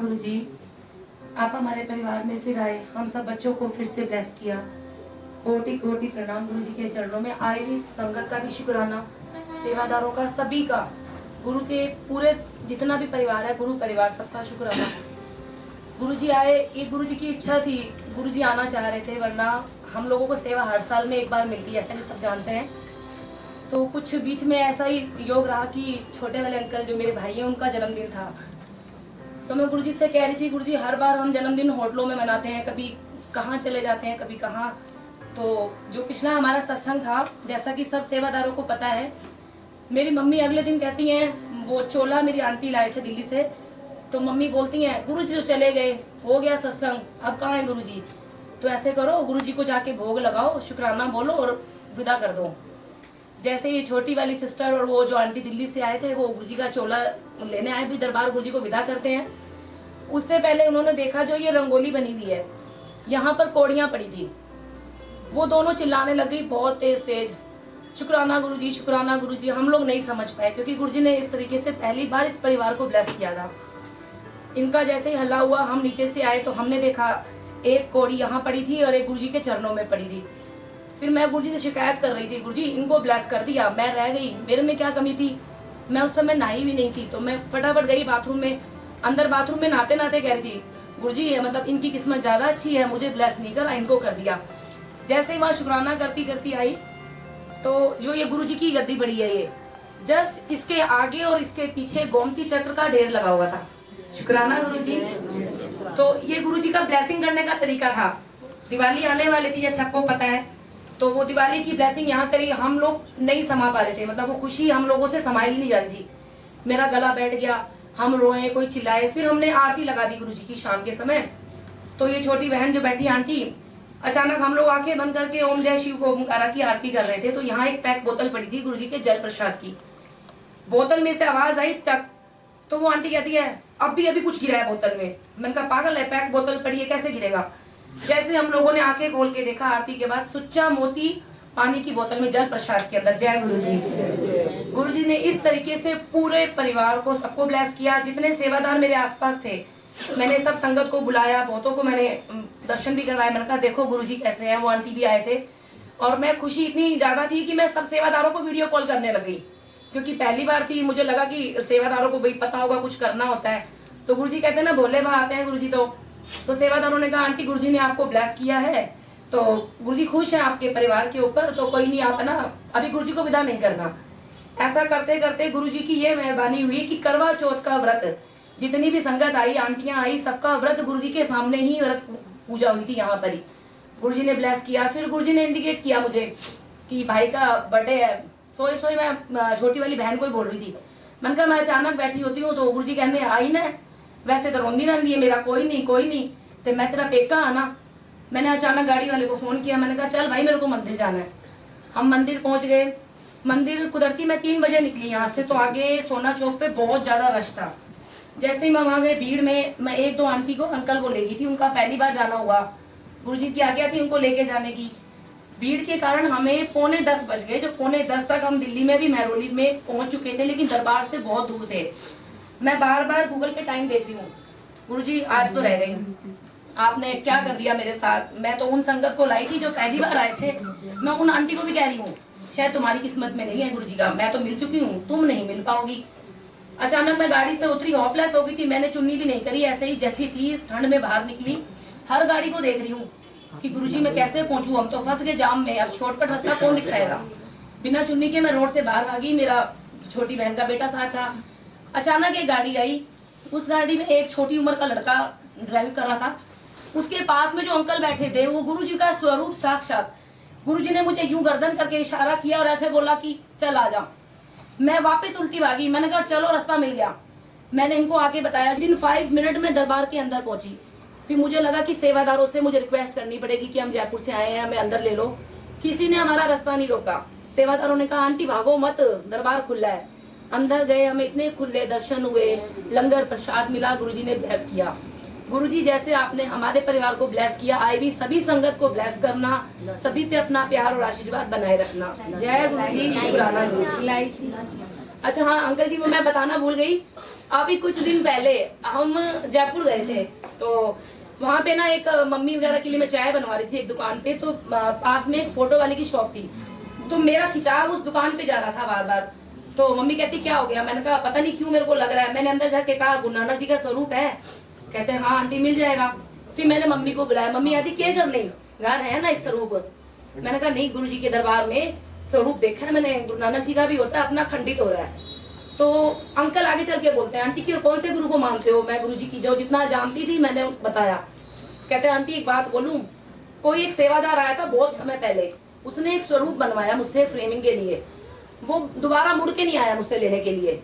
गुरु जी, आप हमारे परिवार में फिर आए, हम सब बच्चों को फिर से ब्लेस किया। कोटि कोटि प्रणाम गुरु जी के चरणों में। आए हुई संगत का भी शुक्राना, सेवादारों का, सभी का, गुरु के पूरे जितना भी परिवार है, गुरु परिवार, सबका शुक्राना। गुरु जी आए, ये गुरु जी की इच्छा थी, गुरु जी आना चाह रहे थे, वरना हम लोगों को सेवा हर साल में एक बार मिलती है, ऐसा भी सब जानते हैं। तो कुछ बीच में ऐसा ही योग रहा कि छोटे वाले अंकल जो मेरे भाई हैं, उनका जन्मदिन था। तो मैं गुरुजी से कह रही थी, गुरुजी हर बार हम जन्मदिन होटलों में मनाते हैं, कभी कहाँ चले जाते हैं, कभी कहाँ। तो जो पिछला हमारा सत्संग था, जैसा कि सब सेवादारों को पता है, मेरी मम्मी अगले दिन कहती हैं, वो चोला मेरी आंटी लाए थे दिल्ली से, तो मम्मी बोलती हैं गुरुजी तो चले गए, हो गया सत्संग, अब कहाँ है गुरुजी। तो ऐसे करो, गुरुजी को जाके भोग लगाओ, शुक्राना बोलो और विदा कर दो। जैसे ये छोटी वाली सिस्टर और वो जो आंटी दिल्ली से आए थे, वो गुरुजी का चोला लेने आए, भी दरबार गुरुजी को विदा करते हैं। उससे पहले उन्होंने देखा जो ये रंगोली बनी हुई है, यहाँ पर कौड़ियाँ पड़ी थी, वो दोनों चिल्लाने लगी बहुत तेज तेज, शुक्राना गुरुजी, शुक्राना गुरुजी। हम लोग नहीं समझ पाए, क्योंकि गुरुजी ने इस तरीके से पहली बार इस परिवार को ब्लेस किया था। इनका जैसे ही हल्ला हुआ, हम नीचे से आए तो हमने देखा एक कौड़ी यहाँ पड़ी थी और एक गुरुजी के चरणों में पड़ी थी। फिर मैं गुरुजी से शिकायत कर रही थी, गुरुजी इनको ब्लेस कर दिया, मैं रह गई, मेरे में क्या कमी थी। मैं उस समय नहाई भी नहीं थी, तो मैं फटाफट गई बाथरूम में, अंदर बाथरूम में नहाते नहाते कह रही थी, गुरुजी मतलब इनकी किस्मत ज्यादा अच्छी है, मुझे ब्लेस नहीं करा, इनको कर दिया। जैसे ही वहाँ शुक्राना करती करती आई, तो जो ये गुरुजी की गद्दी पड़ी है, ये जस्ट इसके आगे और इसके पीछे गोमती चक्र का ढेर लगा हुआ था। शुक्राना गुरुजी। तो ये गुरुजी का ब्लेसिंग करने का तरीका था। दिवाली आने वाली थी, जैसे सबको पता है, तो वो दिवाली की ब्लेसिंग यहाँ करी, हम लोग नहीं समा पा रहे थे, मतलब वो खुशी हम लोगों से समाई नहीं जा रही थी। मेरा गला बैठ गया, हम रोए, कोई चिल्लाए। फिर हमने आरती लगा दी गुरुजी की शाम के समय। तो ये छोटी बहन जो बैठी आंटी, अचानक हम लोग आंखें बंद करके ओम जय शिव को ओमकारा की आरती कर रहे थे, तो यहाँ एक पैक बोतल पड़ी थी गुरुजी के जल प्रसाद की। बोतल में से आवाज आई टक, तो वो आंटी कहती है अभी कुछ गिरा है बोतल में। मैंने कहा पागल है, पैक बोतल पड़ी है, कैसे गिरेगा। जैसे हम लोगों ने आंखें खोल के देखा, आरती के बाद सुच्चा मोती पानी की बोतल में जल प्रसाद के अंदर। जय गुरुजी। गुरुजी ने इस तरीके से पूरे परिवार को, सबको ब्लेस किया। जितने सेवादार मेरे आसपास थे, मैंने सब संगत को बुलाया, बहुतों को मैंने दर्शन भी करवाया। मैंने कहा देखो गुरुजी कैसे हैं। वो आंटी भी आए थे और मैं खुशी इतनी ज्यादा थी कि मैं सब सेवादारों को वीडियो कॉल करने लग गई, क्योंकि पहली बार थी। मुझे लगा कि सेवादारों को भाई पता होगा कुछ करना होता है। तो गुरुजी कहते हैं ना, भोले भाई आते हैं गुरुजी। तो सेवादारों ने कहा आंटी गुरुजी ने आपको ब्लेस किया है, तो गुरुजी खुश हैं आपके परिवार के ऊपर, तो कोई नहीं, आप ना अभी गुरुजी को विदा नहीं करना। ऐसा करते करते गुरुजी की ये मेहरबानी हुई कि करवा चौथ का व्रत, जितनी भी संगत आई, आंटियां आई, सबका व्रत गुरुजी के सामने ही व्रत पूजा हुई थी यहाँ पर ही। गुरुजी ने ब्लेस किया। फिर गुरुजी ने इंडिकेट किया मुझे कि भाई का बर्थडे है। सोए सोए मैं छोटी वाली बहन को ही बोल रही थी। मैंने कहा मैं अचानक बैठी होती हूँ तो गुरुजी कहते आई ना, वैसे तो रोंदी रहती है, मेरा कोई नहीं, तो मैं तेरा पेका आना। मैंने अचानक गाड़ी वाले को फोन किया, मैंने कहा चल भाई मेरे को मंदिर जाना है। हम मंदिर पहुंच गए। मंदिर कुदरती मैं 3 बजे निकली यहाँ से, तो आगे सोना चौक पे बहुत ज्यादा रश था। जैसे ही मैं वहां गए, भीड़ में मैं 1-2 आंटी को, अंकल को ले गई थी, उनका पहली बार जाना हुआ, गुरुजी की आज्ञा थी उनको लेके जाने की। भीड़ के कारण हमें 9:45 बज गए। जो 9:45 तक हम दिल्ली में भी महरौली में पहुंच चुके थे, लेकिन दरबार से बहुत दूर थे। मैं बार बार गूगल पे टाइम देखती हूँ, गुरुजी आज तो रह गई, आपने क्या कर दिया मेरे साथ। मैं तो उन संगत को लाई थी जो पहली बार आए थे। मैं उन आंटी को भी कह रही हूँ शायद तुम्हारी किस्मत में नहीं है गुरुजी का, मैं तो मिल चुकी हूँ, तुम नहीं मिल पाओगी। अचानक मैं गाड़ी से उतरी, हॉपलेस हो गई थी, मैंने चुन्नी भी नहीं करी, ऐसे ही जैसी थी ठंड में बाहर निकली। हर गाड़ी को देख रही हूँ कि गुरुजी मैं कैसे पहुंचूं, हम तो फंस गए जाम में, अब शॉर्टकट रास्ता कौन दिखाएगा। बिना चुन्नी के मैं रोड से बाहर आ गई। मेरा छोटी बहन का बेटा साथ था। अचानक एक गाड़ी आई, उस गाड़ी में एक छोटी उम्र का लड़का ड्राइव कर रहा था। उसके पास में जो अंकल बैठे थे, वो गुरुजी का स्वरूप साक्षात। गुरुजी ने मुझे यूं गर्दन करके इशारा किया और ऐसे बोला कि चल आ जा। मैं वापस उल्टी भागी। मैंने कहा चलो रास्ता मिल गया। मैंने इनको आके बताया। विदिन 5 मिनट में दरबार के अंदर पहुंची। फिर मुझे लगा कि सेवादारों से मुझे रिक्वेस्ट करनी पड़ेगी कि हम जयपुर से आए हैं, हमें अंदर ले लो। किसी ने हमारा रास्ता नहीं रोका। सेवादारों ने कहा आंटी भागो मत, दरबार खुला है। अंदर गए, हमें इतने खुले दर्शन हुए, लंगर प्रसाद मिला, गुरुजी ने ब्लेस किया। गुरुजी जैसे आपने हमारे परिवार को ब्लेस किया, आई भी सभी संगत को ब्लेस करना, सभी पे अपना प्यार और आशीर्वाद बनाए रखना। जय गुरुजी, शुक्राना गुरुजी। अच्छा हाँ अंकल जी, वो मैं बताना भूल गई। अभी कुछ दिन पहले हम जयपुर गए थे, तो वहाँ पे ना एक मम्मी वगैरह के लिए मैं चाय बनवा रही थी एक दुकान पे, तो पास में एक फोटो वाले की शॉप थी, तो मेरा खिंचाव उस दुकान पे जा रहा था बार बार। तो मम्मी कहती क्या हो गया, मैंने कहा पता नहीं क्यों मेरे को लग रहा है। मैंने अंदर जाके कहा गुरु नानक जी का स्वरूप है, कहते हैं हाँ आंटी मिल जाएगा। फिर मैंने मम्मी को बुलाया, मम्मी आती क्या कर नहीं, घर है ना एक स्वरूप। मैंने कहा नहीं, गुरु जी के दरबार में स्वरूप देखा है मैंने, गुरु नानक जी का भी होता है, अपना खंडित हो रहा है। तो अंकल आगे चल के बोलते हैं आंटी कि कौन से गुरु को मानते हो। मैं गुरु जी की जो जितना जानती थी मैंने बताया। कहते हैं आंटी एक बात बोलूं, कोई एक सेवादार आया था बहुत समय पहले, उसने एक स्वरूप बनवाया मुझसे फ्रेमिंग के लिए, वो दोबारा मुड़ के नहीं आया मुझसे लेने के लिए।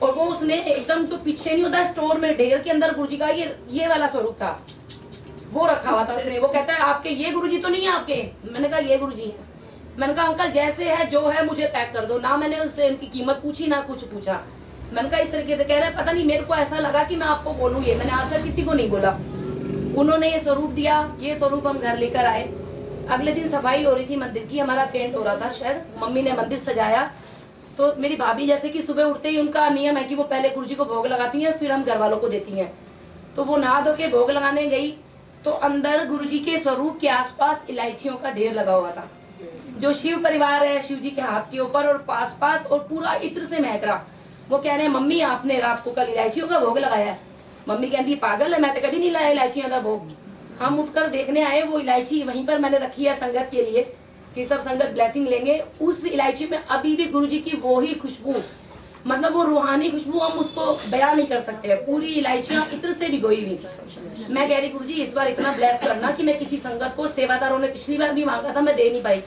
और वो उसने एकदम जो पीछे नहीं होता स्टोर में ढेर के अंदर गुरु जी का ये वाला स्वरूप था, वो रखा हुआ था उसने। वो कहता है आपके ये गुरु जी तो नहीं है आपके। मैंने कहा ये गुरु जी है। मैंने कहा अंकल जैसे है जो है मुझे पैक कर दो ना। मैंने उससे उनकी कीमत पूछी ना कुछ पूछा। मैंने कहा इस तरीके से कह रहे हैं, पता नहीं मेरे को ऐसा लगा कि मैं आपको बोलूं, ये मैंने आज तक किसी को नहीं बोला। उन्होंने ये स्वरूप दिया, ये स्वरूप हम घर लेकर आए। अगले दिन सफाई हो रही थी मंदिर की, हमारा पेंट हो रहा था शायद, मम्मी ने मंदिर सजाया। तो मेरी भाभी जैसे कि सुबह उठते ही उनका नियम है कि वो पहले गुरु जी को भोग लगाती हैं, फिर हम घर वालों को देती हैं। तो वो नहा धो के भोग लगाने गई, तो अंदर गुरु जी के स्वरूप के आसपास इलायचियों का ढेर लगा हुआ था। जो शिव परिवार है, शिव जी के हाथ के ऊपर और पास पास, और पूरा इत्र से महक रहा। वो कह रहे हैं मम्मी आपने रात को कल इलायचियों का भोग लगाया है। मम्मी कहती पागल है, मैं तो कभी नहीं लाया इलायचियों का भोग। हम उठकर देखने आए, वो इलायची वहीं पर मैंने रखी है संगत के लिए कि सब संगत ब्लेसिंग लेंगे। उस इलायची में अभी भी गुरु जी की वो ही खुशबू, मतलब वो रूहानी खुशबू, हम उसको बयान नहीं कर सकते। पूरी इलायचियां इत्र से भिगोई हुई। मैं कह रही गुरु जी इस बार इतना ब्लेस करना कि मैं किसी संगत को, सेवादारों ने पिछली बार भी मांगा था मैं दे नहीं पाई,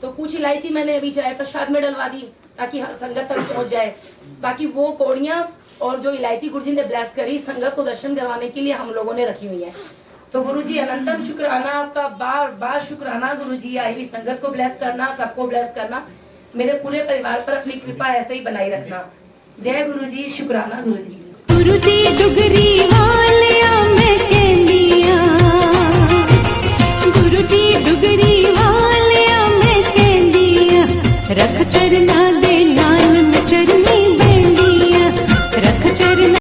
तो कुछ इलायची मैंने अभी चाय प्रसाद में डलवा दी ताकि हर संगत तक पहुंच जाए। बाकी वो कौड़ियां और जो इलायची गुरु जी ने ब्लेस करी संगत को दर्शन करवाने के लिए हम लोगों ने रखी हुई है। तो गुरु जी अनंतम शुक्राना आपका, बार बार शुक्राना गुरु जी। आई हुई संगत को ब्लेस करना, सबको ब्लेस करना, मेरे पूरे परिवार पर अपनी कृपा ऐसे ही बनाई रखना। जय गुरु जी, शुक्राना गुरु जी। गुरु जी